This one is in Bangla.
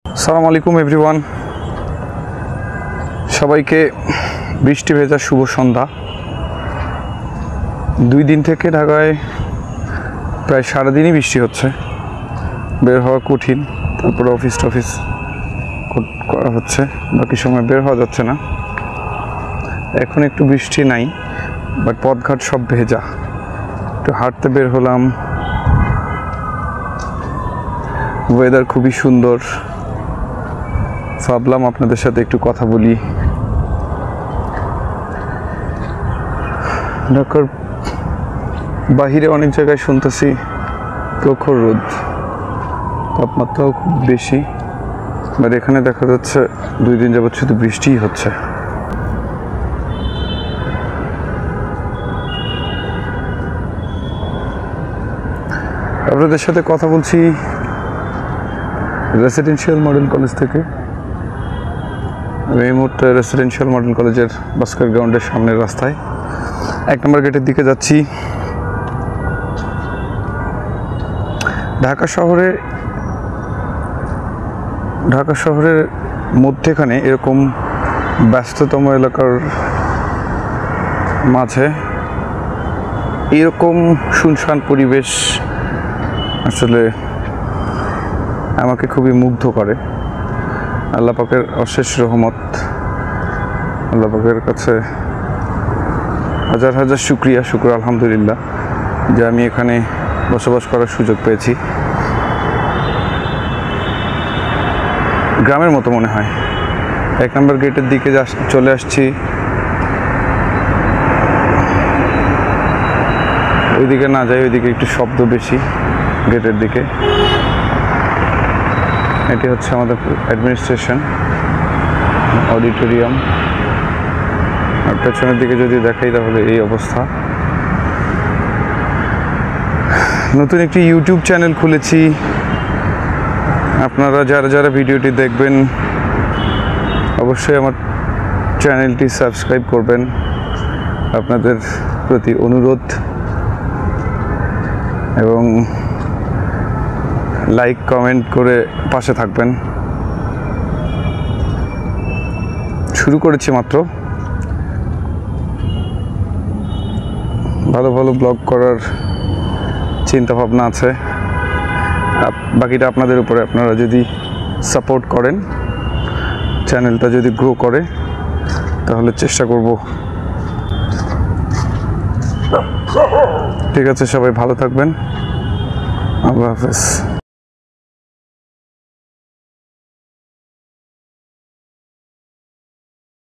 আসসালামু আলাইকুম এভরিওয়ান, সবাইকে বৃষ্টি ভেজা শুভ সন্ধ্যা। 2 দিন থেকে ঢাকায় প্রায় সারাদিনই বৃষ্টি হচ্ছে, বের হওয়া কঠিন। তারপরে অফিস করা হচ্ছে, বাকি সময় বের হওয়া যাচ্ছে না। এখন একটু বৃষ্টি নাই, বাট পথঘাট সব ভেজা। একটু হাঁটতে বের হলাম, ওয়েদার খুবই সুন্দর। ভাবলাম আপনাদের সাথে একটু কথা বলি। ঢাকার বাহিরে অনেক জায়গায় শুনতেছি প্রখর রোদ, তাপমাত্রাও খুব বেশি, বাট এখানে দেখা যাচ্ছে 2 দিন যাবৎ শুধু বৃষ্টিই হচ্ছে। আপনাদের সাথে কথা বলছি রেসিডেন্সিয়াল মডেল কলেজ থেকে। আমি এই মুহূর্তে রেসিডেন্সিয়াল মডেল কলেজের বাস্কেট গ্রাউন্ডের সামনের রাস্তায় 1 নম্বর গেটের দিকে যাচ্ছি। ঢাকা শহরের মধ্যেখানে এরকম ব্যস্ততম এলাকার মাঝে এরকম শুনশান পরিবেশ আসলে আমাকে খুবই মুগ্ধ করে। আল্লাহ পাকের অশেষ রহমত, আল্লাহ পাকের কাছে হাজার হাজার শুকর আলহামদুলিল্লাহ যে আমি এখানে বসবাস করার সুযোগ পেয়েছি। গ্রামের মতো মনে হয়। 1 নম্বর গেটের দিকে চলে আসছি। ওইদিকে না যাই, ওইদিকে একটু শব্দ বেশি গেটের দিকে। এটি হচ্ছে আমাদের অ্যাডমিনিস্ট্রেশন অডিটোরিয়াম। আর পেছনের দিকে যদি দেখাই তাহলে এই অবস্থা। নতুন একটি ইউটিউব চ্যানেল খুলেছি। আপনারা যারা ভিডিওটি দেখবেন অবশ্যই আমার চ্যানেলটি সাবস্ক্রাইব করবেন, আপনাদের প্রতি অনুরোধ, এবং লাইক কমেন্ট করে পাশে থাকবেন। শুরু করেছি মাত্র, ভালো ভালো ব্লগ করার চিন্তা ভাবনা আছে। বাকিটা আপনাদের উপরে। আপনারা যদি সাপোর্ট করেন, চ্যানেলটা যদি গ্রো করে, তাহলে চেষ্টা করব। ঠিক আছে, সবাই ভালো থাকবেন। আল্লাহ হাফেজ।